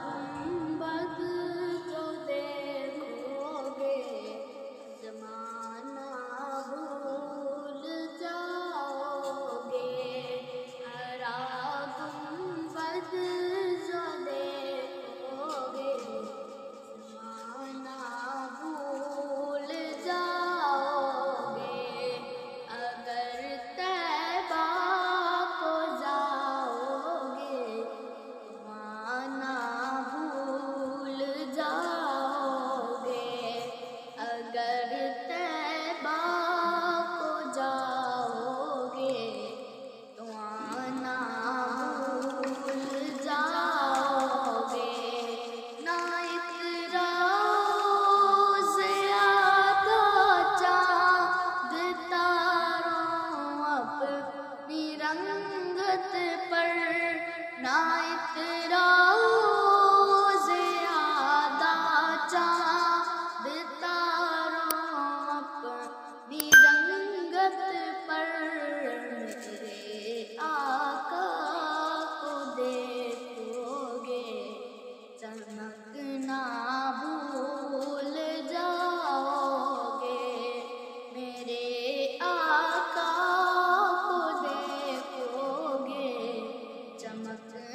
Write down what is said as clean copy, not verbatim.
گنبد جو دیکھو گے زمانہ بھول جاؤ گے، ہرا گنبد جو دیکھو گے زمانہ بھول جاؤ گے، اگر طیبہ کو جاؤ گے زمانہ بھول جاؤ گے، اگر طیبہ کو جاؤ گے زمانہ بھول جاؤ گے، نہ ایک روز آتا چاند تاروں اپنی رنگت پر، نہ ایک روز آتا چاند تاروں اپنی رنگت پر، میرے آقا کو دیکھو گے چمکنا بھول جاؤ گے، میرے آقا کو دیکھو گے چمکنا